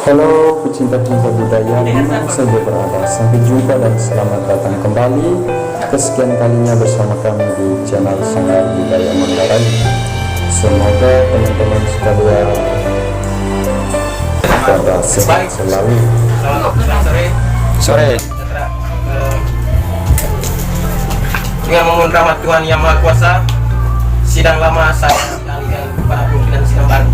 Halo pecinta-pecinta budaya dimana saja berada, sampai jumpa dan selamat datang kembali kesekian kalinya bersama kami di channel Sanggar Budaya Manggarai. Semoga teman-teman sekalian pada sehat selalu. Sore. Dengan memohon rahmat Tuhan Yang Maha Kuasa, sidang lama saya dialihkan kepada pimpinan sidang baru.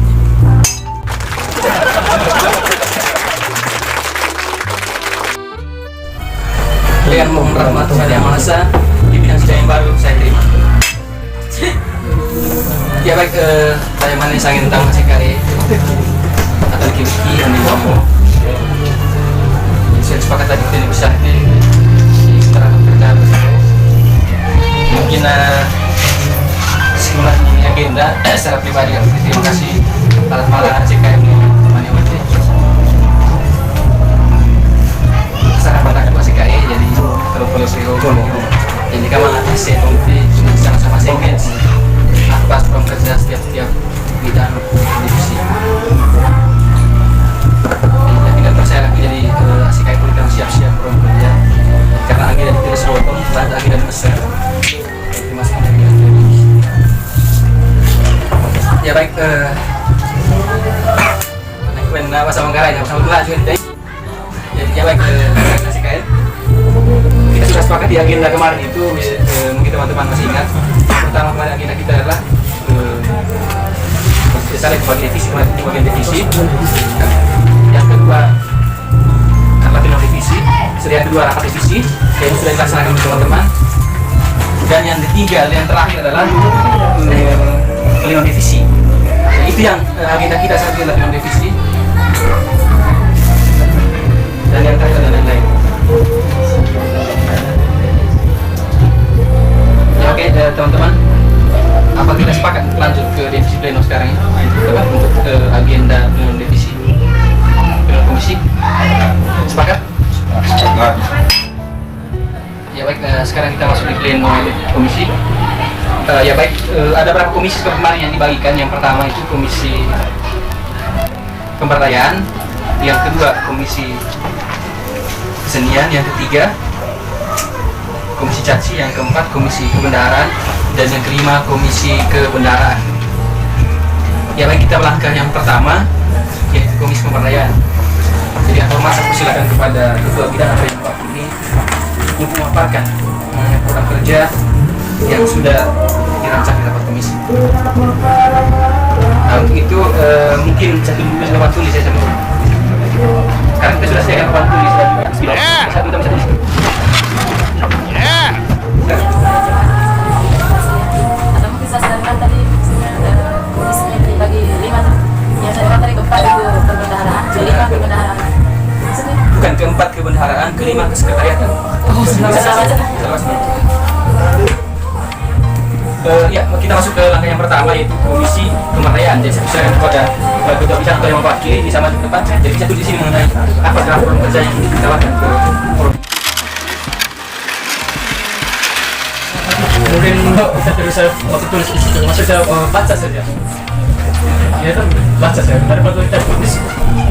Dengan memohon rahmat Tuhan Yang Maha Esa, pimpinan sidang yang baru saya terima. Ya baik, saya mana yang sangat tentang CKE atau Kiki dan Iwamo. Saya sepakat tadi kita bisa di setelah kerja bersama. Mungkin sekolah ini agenda secara pribadi kami terima kasih atas malah CKM teman yang berarti sangat banyak ketua CKE jadi kalau polisi hukum jadi kami mengatasi nanti sama-sama segmen atas program kerja setiap bidang divisi jadi tidak percaya lagi jadi CKE pun kami siap-siap program kerja karena agenda ditulis hukum dan agenda besar. Ya baik, sama Manggarai, sama Manggarai juga. Jadi ya baik, CKN. Kita sudah sepakat di agenda kemarin itu, mungkin teman-teman masih ingat. Pertama kemarin agenda kita adalah saling bagian divisi. Yang kedua rapat dengan divisi. Yang kedua rapat divisi, yang sudah dilaksanakan oleh teman-teman. Dan yang ketiga, yang terakhir adalah lima divisi. Itu yang agenda kita saat ini adalah divisi. Dan yang terakhir adalah lain-lain. Ya, oke, teman-teman, apa kita sepakat lanjut ke divisi pleno sekarang ya? Untuk agenda pleno divisi, pleno komisi. Sepakat? Sepakat. Ya baik, sekarang kita masuk di pleno komisi. Ya baik, ada berapa komisi kemarin yang dibagikan? Yang pertama itu komisi pemberdayaan, yang kedua komisi kesenian, yang ketiga komisi caci, yang keempat komisi kebendaharaan, dan yang kelima komisi kebendaharaan. Ya baik, kita melangkah yang pertama yaitu komisi pemberdayaan. Jadi hormat saya persilakan kepada ketua bidang atau yang Pak ini untuk memaparkan program kerja yang sudah dirancang di rapat komisi. Nah, untuk itu mungkin satu papan tulis saya sama. Karena kita sudah sediakan papan tulis dan satu tambah satu. Atau mungkin saya sarankan tadi komisinya dibagi 5. Yang saya dapat tadi keempat itu perbendaharaan, kelima kebendaharaan. Bukan keempat kebendaharaan, kelima kesekretariatan. Oh, salah. Ya, kita masuk ke langkah yang pertama yaitu komisi pemberdayaan. Jadi saya persilakan kepada ketua bidang atau yang mewakili bisa maju ke depan. Jadi bisa tulis di sini mengenai apa dalam program kerja yang ditawarkan ke forum. Mungkin bisa tulis di situ. Maksud saya baca saja. Ya kan baca saja. Daripada kita tulis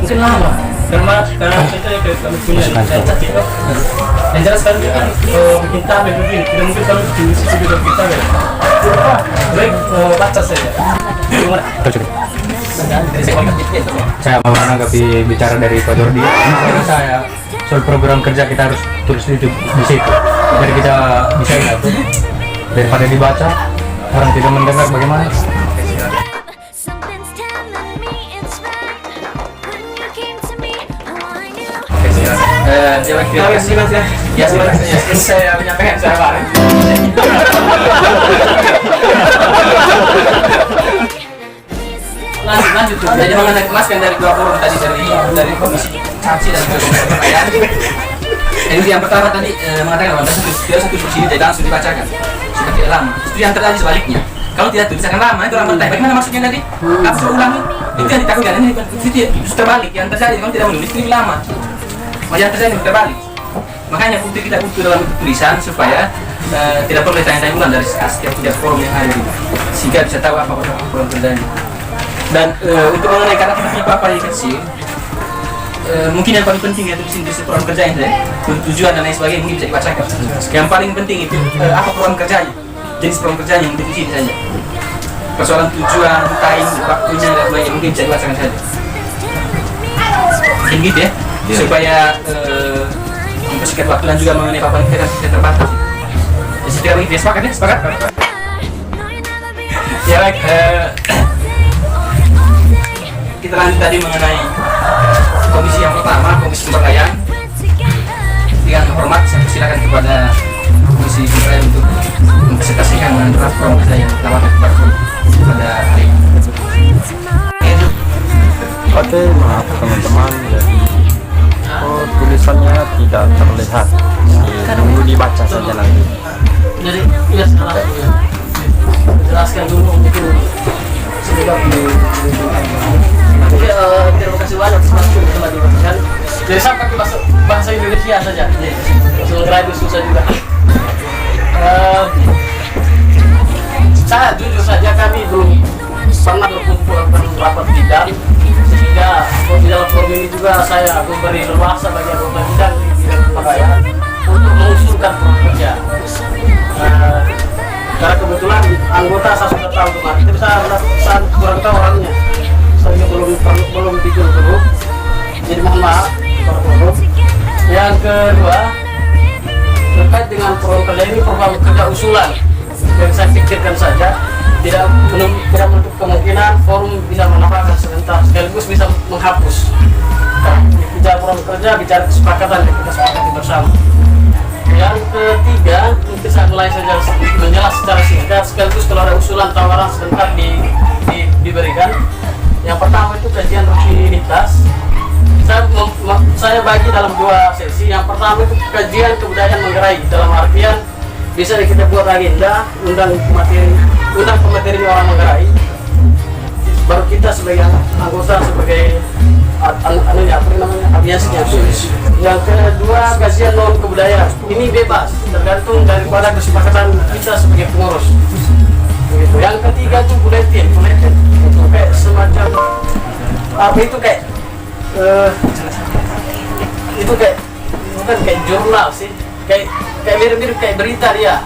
mungkin lama. Karena kita kami punya cacat itu. Yang jelas kan bikin tabel begini. Tidak mungkin kalau di sisi bidang kita ya. Baik, baca saja. Saya mau menanggapi bicara dari Pak Jordi. Menurut saya soal program kerja kita harus tulis di situ biar kita bisa ingat daripada dibaca orang tidak mendengar bagaimana. Terima kasih Mas ya. Ya sebenarnya saya menyampaikan saya kemarin. Lanjut. Jadi mengenai kemaskan dari dua forum tadi dari komisi caci dan komisi pemberdayaan. Jadi yang pertama tadi mengatakan bahwa satu kursi ini jadi langsung dibacakan supaya tidak lama. Itu yang terjadi sebaliknya. Kalau tidak tulis akan lama itu orang bertanya bagaimana maksudnya tadi? Apa saya ulangi? Itu yang ditakutkan ini itu terbalik yang terjadi kalau tidak menulis ini lama. Yang terjadi terbalik. Makanya bukti kita butuh dalam tulisan supaya tidak perlu tanya-tanya ulang dari setiap forum yang ada sehingga bisa tahu apa program kerjanya. Dan untuk mengenai karena kita punya papan yang kecil, mungkin yang paling penting itu di sini program kerja ini, tujuan dan lain sebagainya mungkin bisa dibacakan. Yang paling penting itu apa program kerjanya, jenis program kerjanya yang di sini saja. Persoalan tujuan, time, waktunya dan sebagainya mungkin bisa dibacakan saja. Mungkin gitu ya, supaya mempersingkat waktu dan juga mengenai papan kita terbatas. Jadi setiap kita sepakat ya, sepakat. Ya baik, kita lanjut tadi mengenai komisi yang pertama, komisi pemberdayaan. Dengan hormat saya persilakan kepada komisi pemberdayaan untuk mempresentasikan mengenai draft program kerja yang ditawarkan pada hari ini. Oke, maaf teman-teman, jadi tulisannya tidak terlihat. Tunggu dibaca saja nanti. Jadi ya sekarang jelaskan dulu itu sebelum terima kasih banyak atas masukan yang telah diberikan. Jadi sampai ke bahasa Indonesia saja. Sebenarnya itu susah juga. Saya jujur saja kami belum pernah berkumpul dalam rapat bidang, sehingga di dalam forum ini juga saya memberi leluasa bagi anggota bidang di bidang pemberdayaan untuk mengusulkan program kerja. Karena kebetulan anggota saya sudah tahu kemarin, tapi saya kurang tahu orangnya. Saya belum bikin grup, jadi mohon maaf para forum. Yang kedua, terkait dengan program kerja ini, program kerja usulan yang saya pikirkan saja, tidak menutup kemungkinan forum bisa menambahkan sebentar sekaligus bisa menghapus. Bicara program kerja, bicara kesepakatan yang kita sepakati bersama. Yang ketiga, mungkin saya mulai saja menjelaskan secara singkat sekaligus kalau ada usulan tawaran sebentar diberikan. Yang pertama itu kajian rutinitas. Saya bagi dalam dua sesi. Yang pertama itu kajian kebudayaan menggerai, dalam artian bisa kita buat agenda, undang pemateri orang menggerai. Baru kita sebagai anggota, sebagai aviasinya. Yang kedua, kajian non kebudayaan. Ini bebas, tergantung daripada kesepakatan kita sebagai pengurus. Begitu. Yang ketiga itu buletin itu kayak semacam apa itu kayak itu kayak bukan kayak jurnal sih, kayak mirip-mirip kayak berita dia.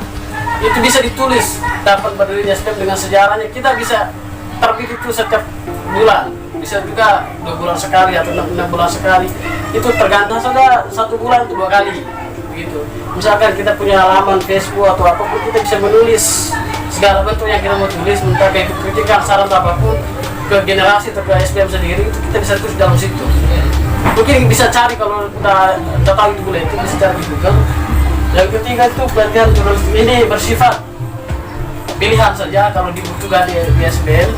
Itu bisa ditulis dapat berdirinya SPM dengan sejarahnya. Kita bisa terbit itu setiap bulan, bisa juga 2 bulan sekali atau 6 bulan sekali. Itu tergantung saja, 1 bulan itu 2 kali begitu. Misalkan kita punya halaman Facebook atau apapun, kita bisa menulis segala bentuk yang kita mau tulis, entah kayak kritikan, saran apapun ke generasi atau ke SPM sendiri, itu kita bisa tulis dalam situ. Mungkin bisa cari kalau udah tahu itu boleh, itu bisa cari di Google. Yang ketiga itu pelatihan jurnalistik, ini bersifat pilihan saja kalau dibutuhkan di SPM.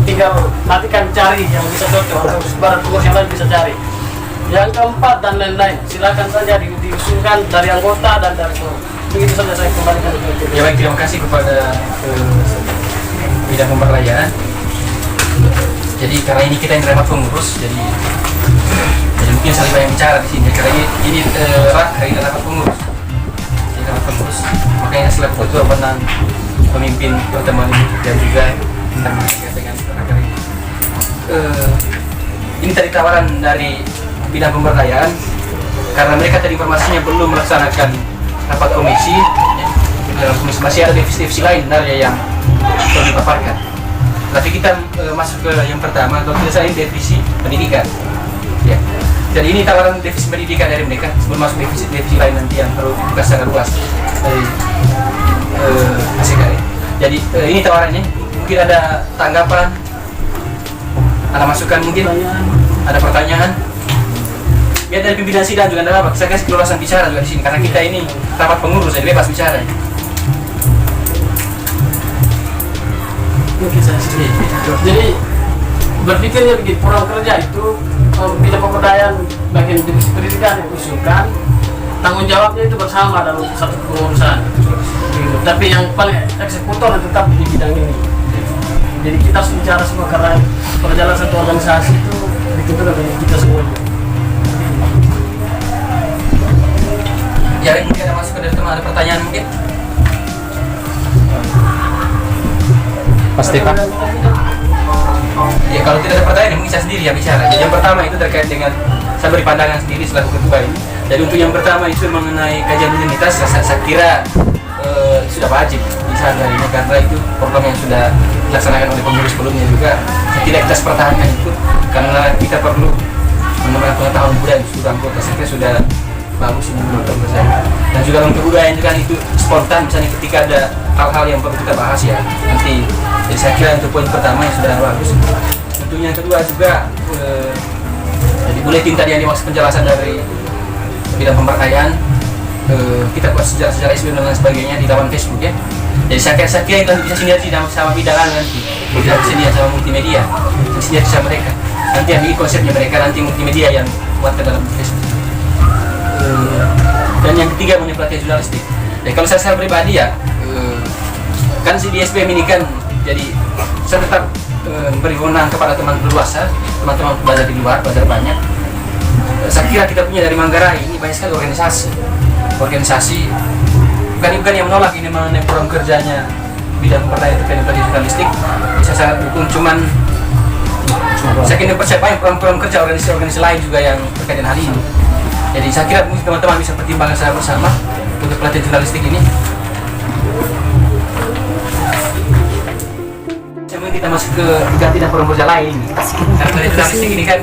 Tinggal nanti kan cari yang bisa cocok atau barang pengurus yang lain bisa cari. Yang keempat dan lain-lain, silakan saja diusulkan dari anggota dan dari forum. Begitu saja saya kembalikan. Ya baik, terima kasih kepada bidang pemberdayaan. Jadi karena ini kita yang rapat pengurus, jadi mungkin saling banyak bicara di sini. Karena ini rapat pengurus, ini rapat pengurus. Makanya selaku ketua pernah memimpin pertemuan ini dan juga dengan raker ini. Ini tadi tawaran dari bidang pemberdayaan karena mereka tadi informasinya belum melaksanakan rapat komisi. Dalam komisi masih ada divisi lain sebenarnya yang perlu dipaparkan. Tapi kita masuk ke yang pertama, kalau tidak salah ini divisi pendidikan. Ya. Dan ini tawaran divisi pendidikan dari mereka sebelum masuk divisi lain nanti yang perlu dibuka secara luas dari ACKI. Jadi ini tawarannya. Mungkin ada tanggapan, ada masukan mungkin, ada pertanyaan. Ya dari pimpinan sidang juga ada apa? Saya kasih keluasan bicara juga di sini karena kita ini rapat pengurus jadi bebas bicara. Jadi berpikirnya begini, program kerja itu bidang pemberdayaan bagian divisi pendidikan yang usulkan, tanggung jawabnya itu bersama dalam satu pengurusan. Tapi yang paling eksekutor tetap di bidang ini. Jadi kita harus bicara semua karena perjalanan satu organisasi itu ditentukan dari kita semua. Ya, mungkin ada masukan dari teman, ada pertanyaan mungkin? Pasti Pak. Ya kalau tidak ada pertanyaan mungkin saya sendiri yang bicara. Jadi yang pertama itu terkait dengan saya beri pandangan sendiri selaku ketua ini. Jadi untuk yang pertama itu mengenai kajian unanitas, saya kira sudah wajib di saat hari ini, karena itu program yang sudah dilaksanakan oleh pengurus sebelumnya juga. Tidak kita pertahankan itu karena kita perlu menambah pengetahuan budaya di seluruh anggota. Saya kira sudah bagus ini menurut saya. Dan juga untuk budaya juga itu spontan, misalnya ketika ada hal-hal yang perlu kita bahas ya nanti. Jadi saya kira untuk poin pertama yang sudah bagus. Untuk yang kedua juga jadi buletin tadi yang dimaksud penjelasan dari bidang pemberdayaan, kita buat sejarah SBM dan lain sebagainya di laman Facebook ya. Jadi saya kira itu nanti bisa sinergi sama bidang nanti, bisa sinergi sama multimedia, sinergi sama mereka. Nanti yang ini konsepnya mereka nanti multimedia yang buat ke dalam Facebook. Dan yang ketiga mengenai pelatihan jurnalistik. Jadi kalau saya pribadi ya, kan si di SBM ini kan, jadi saya tetap memberi wewenang kepada teman berluasa, teman-teman belajar di luar, belajar banyak. Saya kira kita punya dari Manggarai ini banyak sekali organisasi bukan yang menolak ini mengenai program kerjanya bidang pemberdayaan terkait pelatihan jurnalistik. Saya sangat dukung, cuman saya kira percaya program kerja organisasi lain juga yang terkait dengan hal ini. Jadi saya kira mungkin teman-teman bisa pertimbangkan saya bersama untuk pelatihan jurnalistik ini. Mungkin kita masuk ke ganti dan program kerja lain. Karena pelatihan jurnalistik ini kan,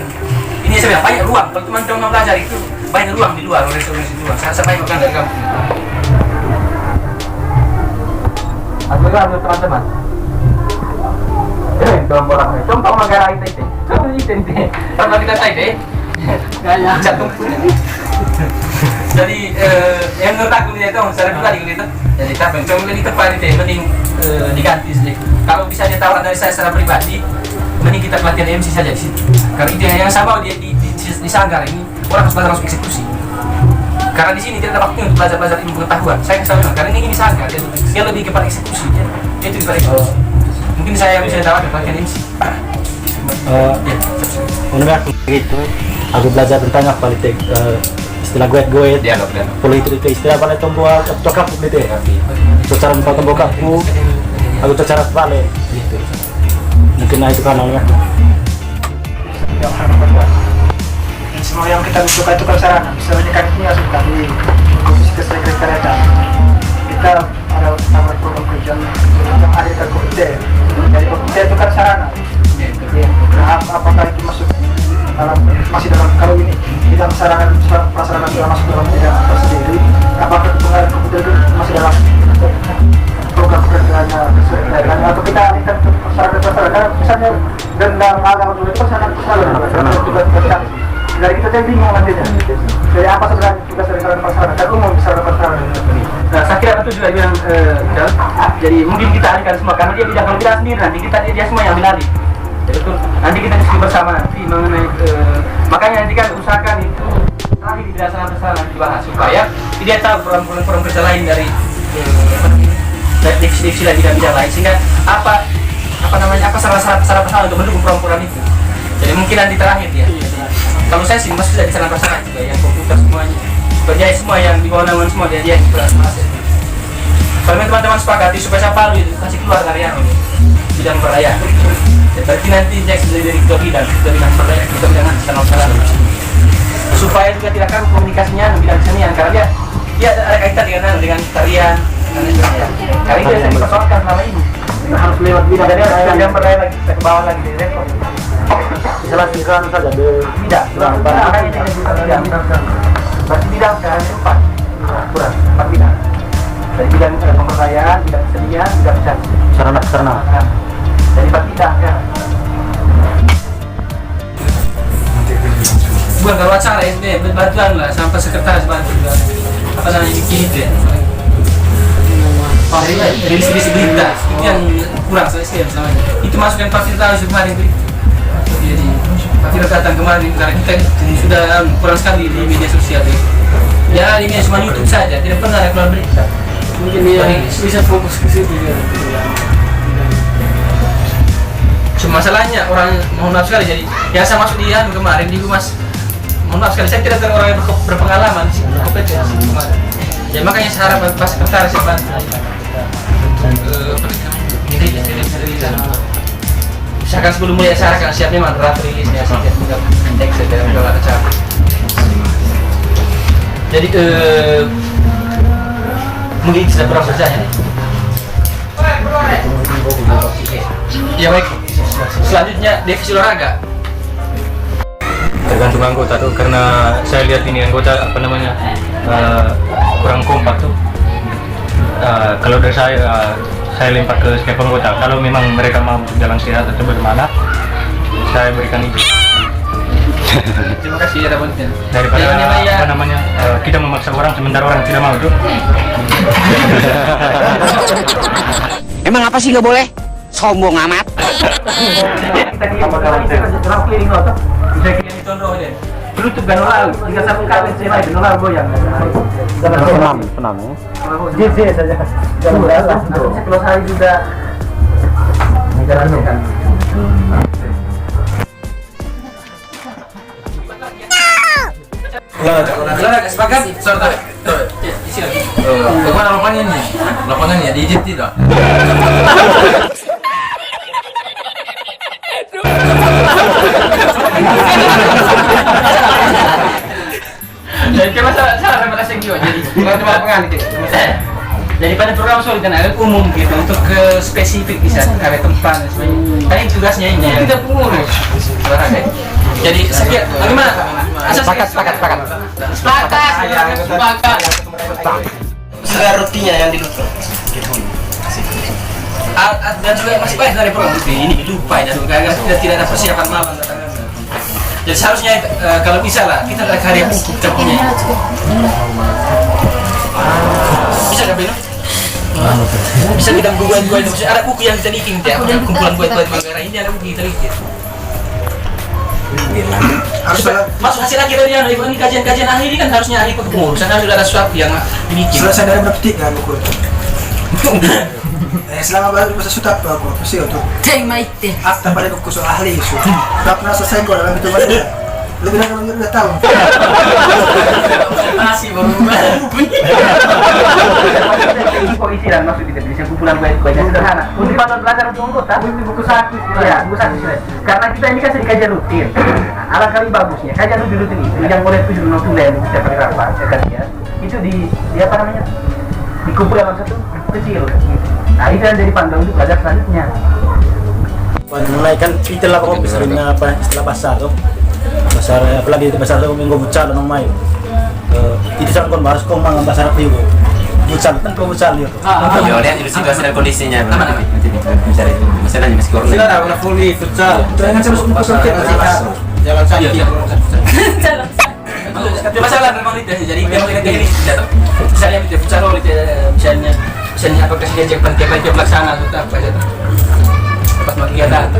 ini sebenarnya banyak ruang. Kalau teman-teman belajar itu banyak ruang di luar, organisasi di luar. Saya banyak orang dari kampung. Alhamdulillah teman-teman. Contoh contoh Manggarai itu. Contoh itu. Sama kita tadi. Gaya. Jadi yang menurut aku itu secara pribadi gitu. Jadi tapi contoh ini tepat itu mending diganti sedikit. Kalau bisa ditawaran dari saya secara pribadi, mending kita pelatihan MC saja di situ. Karena itu yang sama dia di Sanggar ini orang harus belajar langsung eksekusi. Karena di sini tidak ada waktu untuk belajar ilmu pengetahuan. Saya selalu bilang, karena ini di Sanggar dia lebih kepada eksekusi. Dia itu kepada eksekusi. Mungkin saya bisa tawarkan pelatihan MC. Menurut aku gitu, aku belajar tentang apa politik, istilah goet-goet, politik itu istilah balik tombol coklat gitu ya. Secara empat tombol kaku, aku secara balik gitu. Mungkin itu kanalnya. Semua yang kita butuhkan itu prasarana, misalnya kan ini masuk tadi komisi kesekretariatan. Kita ada tambahan program kerja yang ada di komite. Dari komite itu kan sarana. Nah, apakah itu masih dalam kalau ini bidang sarana prasarana sudah masuk dalam bidang tersendiri? Apakah itu komite itu masih dalam program kerjanya kesekretariatan atau kita ikan prasarana misalnya dendam agama dulu itu prasarana juga dari kita jadi bingung nantinya. Jadi apa sebenarnya tugas dari prasarana? Kan umum bisa prasarana. Nah, saya kira itu juga bilang jadi mungkin kita alihkan semua karena dia tidak, kalau kita sendiri nanti dia semua yang beralih. Jadi betul. Nanti kita diskusi bersama nanti mengenai makanya nanti kan usahakan itu terakhir di dasar bersama dibahas supaya dia tahu program kerja lain dari divisi dan bidang lain, sehingga apa salah untuk mendukung program itu. Jadi mungkin nanti terakhir ya. Kalau saya sih masih dari sarana prasarana juga yang komputer semuanya, berjaya semua yang di bawah naungan semua dia masuk. Kalau teman-teman sepakati supaya saya palu itu kasih keluar karya ini bidang pemberdayaan. Berarti nanti next dari bidang pemberdayaan kita bidang sarana prasarana. Supaya juga tidak kaku komunikasinya bidang kesenian karena dia ada kaitan dengan tarian dan sebagainya. Karena itu yang saya dipersoalkan selama ini. Harus lewat bidang Jadi bidang pemberdayaan lagi kita ke bawah lagi di rekor. Salah sinkron saja deh. Tidak, makanya ini bukan bidang. Berarti bidang sekarang itu 4 bidang. Dari bidang pemberdayaan, bidang kesenian, bidang Sarana. Dari 4 bidang ya. Bukan kalau acara ini bantuan lah, sampai sekretaris bantu juga. Apa namanya bikin itu ya? Dari sisi berita itu yang kurang saya sama. Itu masukkan fasilitas kemarin itu. Jadi fasilitas datang kemarin karena kita sudah kurang sekali di media sosial itu. Ya ini cuma YouTube saja, tidak pernah ada keluar berita. Mungkin dia bisa fokus ke situ ya. Cuma masalahnya orang mohon maaf sekali, jadi yang saya masuk dia kemarin di Humas, mohon maaf sekali saya tidak ada orang yang berpengalaman di sini, kompetensi kemarin. Ya makanya saya harap pas sekretaris yang bantu. Misalkan sebelum mulai acara kan siapnya mandat rilisnya setiap teks dalam acara. Jadi mungkin sudah berapa kerjanya nih? Ya baik. Selanjutnya divisi olahraga. Tergantung anggota tuh, karena saya lihat ini anggota apa namanya kurang kompak tuh. Kalau dari saya lempar ke setiap anggota. Kalau memang mereka mau jalan sehat atau bagaimana, saya berikan itu. Terima kasih ya Rabonnya. Daripada apa namanya kita memaksa orang sementara orang tidak mau tuh. Emang apa sih nggak boleh? Sombong amat. Penutup ganolal, jika satu kali saya naik ganolal goyang. Penam ya. Jadi saja. Kalau saya juga menjalankan. Olahraga sepakat? Sorry. Isi lagi. Bagaimana lapangannya? Lapangannya digit tidak? Jadi coba salah remote jiwa. Jadi coba lapangan gitu. Jadi pada program solid dan agak umum gitu untuk ke spesifik bisa ada tempat dan sebagainya. Paling tugasnya ini tidak pengurus olahraga. Jadi sekian bagaimana? Sepakat. Segala rutinnya yang dilupakan. Dan juga masih banyak dari program ini dilupakan dan juga tidak ada persiapan malam. Jadi seharusnya kalau bisa lah kita ada karya buku kita punya. Bisa nggak Bino? Bisa kita buat itu. Ada buku yang kita bikin ya, kumpulan buat Manggarai ini ada buku kita bikin. Masuk hasil akhir dari ini kajian akhir ini kan harusnya ahli kepengurusan harus ada sesuatu yang dibikin. Selesai dari berapa titik kan buku itu? Selama baru bisa sudah aku sih untuk. Akta pada buku soal ahli itu. Tak pernah selesai kok dalam itu banyak. Lebih dari 2 tahun. Masih baru Polisi dan masuk di definisi kumpulan buat sederhana. Untuk panduan belajar untuk anggota, buku satu ya, buku satu. Karena kita ini kan kajian rutin. Alangkah bagusnya kajian rutin itu yang boleh 7 tulen setiap kali rapat kajian itu di apa namanya dikumpulkan dalam satu kecil. Nah itu yang jadi panduan untuk belajar selanjutnya. Mulai kan kita lah kok misalnya apa istilah pasar tuh. Pasar apalagi itu pasar tuh minggu bucal nang main. Itu sangat kon harus kong mangan pasar priu. Bucal kan kau bucal ya. Yo lihat itu situasi dan kondisinya. Misalnya masih corona. Sudah ada fully futsal. Jangan terus jalan saja. Masalah memang itu jadi memang ini tidak. Misalnya kita futsal misalnya apa kasih diajak panitia pelaksana atau apa saja. Pas mau kegiatan.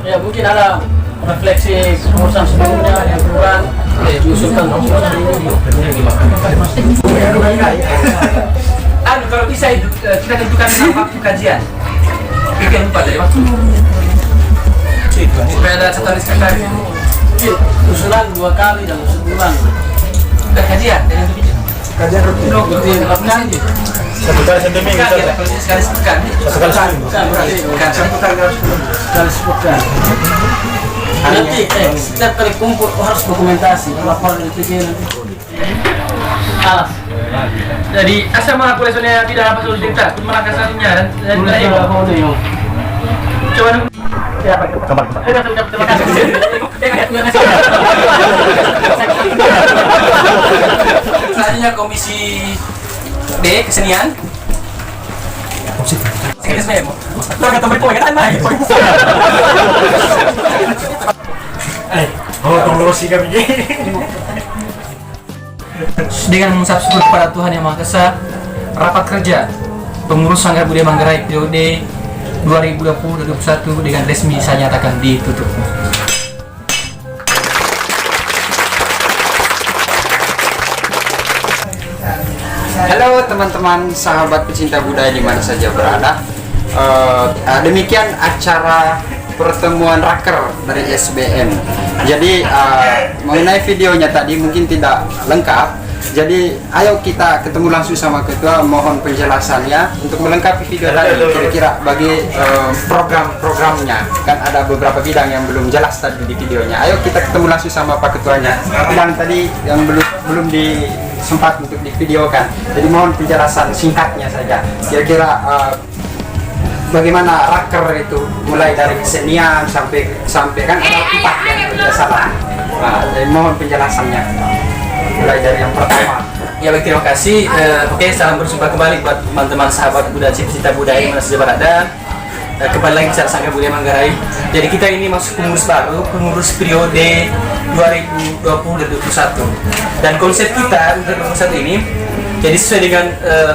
Ya mungkin ada refleksi pengurusan sebelumnya yang kurang diusulkan kalau bisa itu kita tentukan waktu kajian bikin lupa dari waktu supaya ada catatan sekretari usulan 2 kali dalam sebulan kajian dengan itu Kajian rutin. Satu kali satu minggu. Sekali sepekan. Nanti setiap kali kumpul harus dokumentasi laporan itu nanti. Alas. Jadi asal mengaku lesunnya tidak dapat solusi cerita, cuma langkah selanjutnya dan coba Kabar. terima kasih. Selanjutnya komisi D kesenian. Kesenian. Tunggu sih kami. Dengan subscribe kepada Tuhan Yang Maha Esa, rapat kerja pengurus Sanggar Budaya Manggarai periode 2020-2021 dengan resmi saya nyatakan ditutup. Halo teman-teman, sahabat pecinta budaya di mana saja berada. Demikian acara pertemuan raker dari SBM. Jadi mengenai videonya tadi mungkin tidak lengkap Jadi ayo kita ketemu langsung sama ketua, mohon penjelasannya untuk melengkapi video tadi. Kira-kira bagi program-programnya kan ada beberapa bidang yang belum jelas tadi di videonya. Ayo kita ketemu langsung sama Pak Ketuanya. Bidang tadi yang belum sempat untuk divideokan. Jadi mohon penjelasan singkatnya saja. Kira-kira bagaimana raker itu mulai dari kesenian sampai kan ada 4 yang tidak salah. Nah, jadi mohon penjelasannya. Mulai dari yang pertama. Ya baik, terima kasih. Oke, salam berjumpa kembali buat teman-teman sahabat budaya cita budaya di mana saja berada. Kembali lagi bicara Sanggar Budaya Manggarai. Jadi kita ini masuk pengurus baru, pengurus periode 2020-2021. Dan konsep kita untuk 2021 ini, jadi sesuai dengan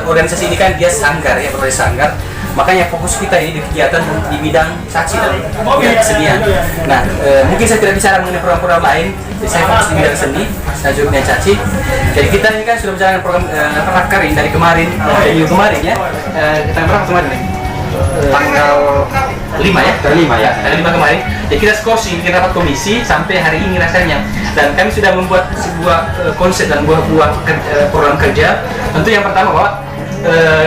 organisasi ini kan dia sanggar ya, berbagai sanggar. Makanya fokus kita ini di kegiatan di bidang caci dan bidang kesenian. Nah, mungkin saya tidak bicara mengenai program-program lain, jadi saya fokus di bidang seni, saya juga bidang caci. Jadi kita ini kan sudah menjalankan program rakar ini dari kemarin, dari minggu kemarin ya. Tanggal berapa kemarin nih? Tanggal 5 ya? Tanggal 5 ya? Tanggal 5 kemarin. Jadi kita skorsing, bikin rapat komisi sampai hari ini rasanya. Dan kami sudah membuat sebuah konsep dan buah program kerja. Tentu yang pertama bahwa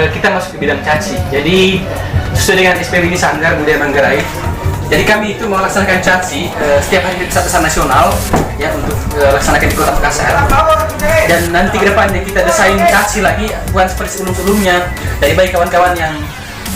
kita masuk ke bidang caci. Jadi sesuai dengan SPB ini Sanggar Budaya Manggarai. Jadi kami itu melaksanakan caci setiap hari besar nasional ya untuk laksanakan di Kota Makassar. Dan nanti ke depannya kita desain caci lagi bukan seperti sebelum-sebelumnya. Dari baik kawan-kawan yang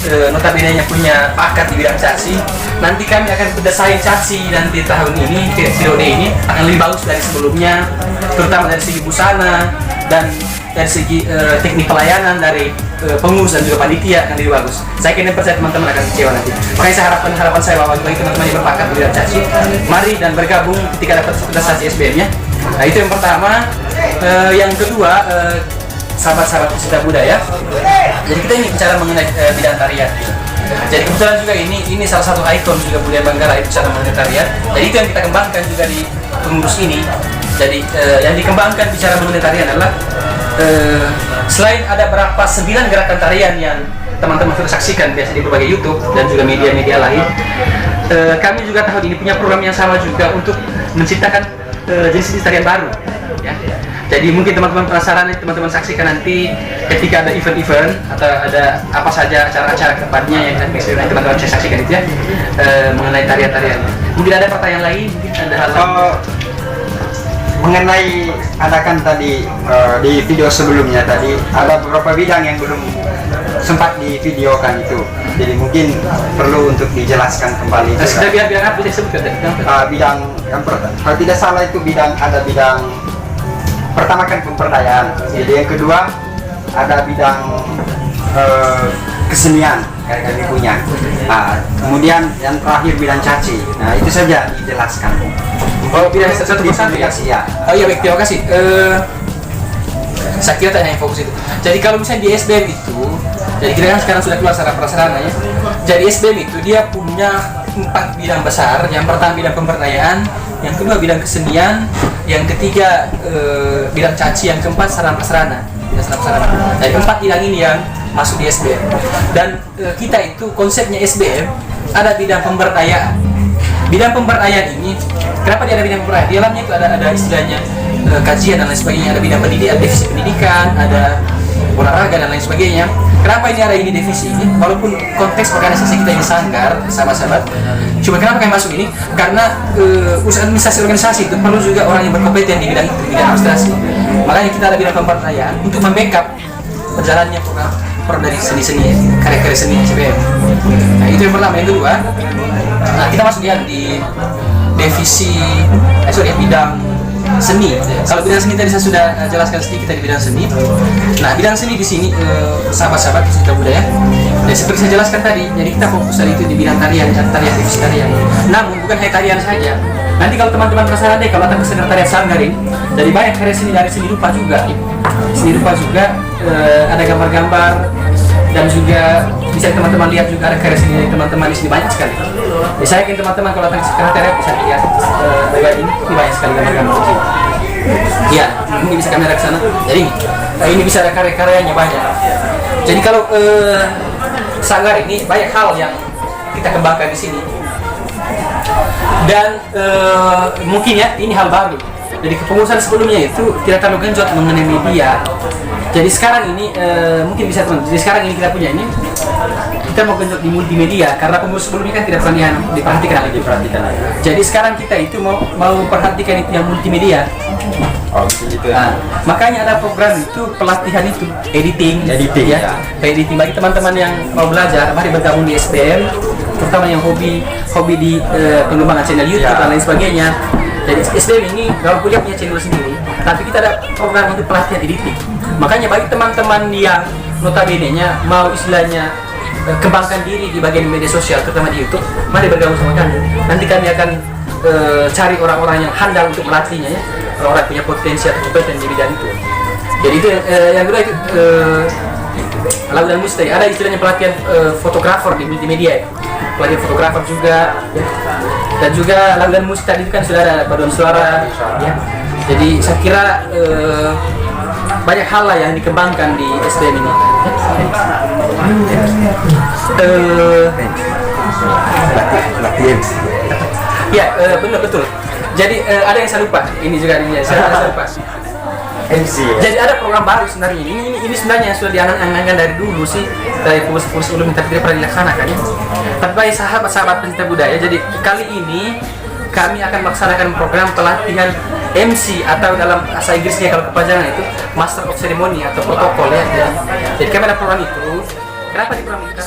notabene-nya punya bakat di bidang caci, nanti kami akan mendesain caci nanti tahun ini, periode ini akan lebih bagus dari sebelumnya, terutama dari segi busana dan dari segi teknik pelayanan dari pengurus dan juga panitia akan lebih bagus. Saya kira percaya teman-teman akan kecewa nanti. Makanya saya harapan saya bahwa bagi teman-teman yang berbakat di bidang caci, mari dan bergabung ketika dapat prestasi SBM-nya. Nah itu yang pertama. Yang kedua, sahabat-sahabat cita budaya. Jadi kita ini bicara mengenai bidang tarian. Jadi kebetulan juga ini salah satu ikon juga budaya Manggarai bicara mengenai tarian. Jadi itu yang kita kembangkan juga di pengurus ini. Jadi yang dikembangkan bicara mengenai tarian adalah selain ada berapa 9 gerakan tarian yang teman-teman sudah saksikan biasa di berbagai YouTube dan juga media-media lain, kami juga tahun ini punya program yang sama juga untuk menciptakan jenis-jenis tarian baru. Ya. Jadi mungkin teman-teman penasaran, teman-teman saksikan nanti ketika ada event-event atau ada apa saja acara-acara ke depannya yang teman-teman bisa saksikan itu ya mengenai tarian-tarian. Mungkin ada pertanyaan lain, mungkin ada hal lain. Mengenai adakan tadi di video sebelumnya tadi ada beberapa bidang yang belum sempat divideokan itu, jadi mungkin perlu untuk dijelaskan kembali. Biar apa disebutkan? Bidang yang kalau tidak salah itu ada bidang pertama kan pemberdayaan, jadi yang kedua ada bidang kesenian kayak kami punya. Kemudian yang terakhir bidang caci. Nah itu saja dijelaskan. Oh, bidang satu persatu ya? Oh iya baik, terima kasih. Saya kira tanya yang fokus itu. Jadi kalau misalnya di SBM itu, jadi kita kan sekarang sudah keluar sarana prasarana ya. Jadi SBM itu dia punya 4 bidang besar. Yang pertama bidang pemberdayaan, yang kedua bidang kesenian, yang ketiga bidang caci, yang keempat sarana prasarana. Jadi 4 bidang ini yang masuk di SBM. Dan kita itu konsepnya SBM ada bidang pemberdayaan. Bidang pemberdayaan ini, kenapa dia ada bidang pemberdayaan? Di dalamnya itu ada istilahnya kajian dan lain sebagainya, ada bidang pendidikan, divisi pendidikan, ada olahraga dan lain sebagainya. Kenapa ini ada ini divisi ini? Walaupun konteks organisasi kita ini sanggar, sahabat-sahabat, cuma kenapa kami masuk ini? Karena usaha administrasi organisasi itu perlu juga orang yang berkompeten di bidang itu, bidang administrasi. Makanya kita ada bidang pemberdayaan untuk membackup berjalannya program dari seni-seni, karya-karya seni SBM. Nah itu yang pertama. Yang kedua, nah kita masuk di divisi, bidang seni. Kalau bidang seni tadi saya sudah jelaskan sedikit di bidang seni. Nah bidang seni di sini sahabat-sahabat cita budaya. Dan seperti saya jelaskan tadi, jadi kita fokus tadi itu di bidang tarian, divisi tarian. Namun bukan hanya tarian saja. Nanti kalau teman-teman penasaran deh kalau datang ke sekretariat Sanggar ini, dari banyak karya seni dari seni rupa juga. Seni rupa juga ada gambar-gambar dan juga bisa teman-teman lihat juga ada karya seni dari teman-teman di sini banyak sekali. Jadi saya yakin teman-teman kalau datang ke sekretariat bisa lihat bagian ini banyak sekali gambar-gambar di sini. Ya, mungkin bisa kamera ke sana. Jadi ini bisa ada karya-karyanya banyak. Jadi kalau Sanggar ini banyak hal yang kita kembangkan di sini. Dan mungkin ya ini hal baru. Jadi kepengurusan sebelumnya itu tidak terlalu genjot mengenai media. Jadi sekarang ini mungkin bisa teman. Jadi sekarang ini kita punya ini kita mau genjot di multimedia karena pengurus sebelumnya kan tidak pernah diperhatikan lagi. Jadi sekarang kita itu mau perhatikan itu yang multimedia. Oh, gitu ya. Nah, makanya ada program itu pelatihan itu editing ya. Editing bagi teman-teman yang mau belajar, mari bergabung di SPM, terutama yang hobi di pengembangan channel YouTube dan lain sebagainya. Jadi SPM ini kalau kuliah punya channel sendiri, tapi kita ada program untuk pelatihan editing. Makanya bagi teman-teman yang notabene-nya mau istilahnya kembangkan diri di bagian media sosial, terutama di YouTube, mari bergabung sama kami. Nanti kami akan cari orang-orang yang handal untuk melatihnya ya, orang-orang punya potensi atau kompeten di bidang itu. Jadi itu yang kedua itu lagu dan musik. Ada istilahnya pelatihan fotografer di multimedia ya. Pelatihan fotografer juga ya. Dan juga lagu dan musik tadi itu kan sudah ada paduan suara ya. Jadi saya kira banyak hal lah yang dikembangkan di SDM ini. Ya, benar betul. Jadi ada yang saya lupa. Ini juga saya lupa. MC. Jadi ada program baru sebenarnya. Ini sebenarnya sudah diangan-angan dari dulu sih, dari kursus sebelumnya tapi tidak pernah dilaksanakan. Tapi baik sahabat-sahabat pencinta budaya. Jadi kali ini kami akan melaksanakan program pelatihan MC atau dalam bahasa Inggrisnya kalau kepanjangan itu Master of Ceremony atau protokol ya. Jadi kami ada program itu. Kenapa di program itu?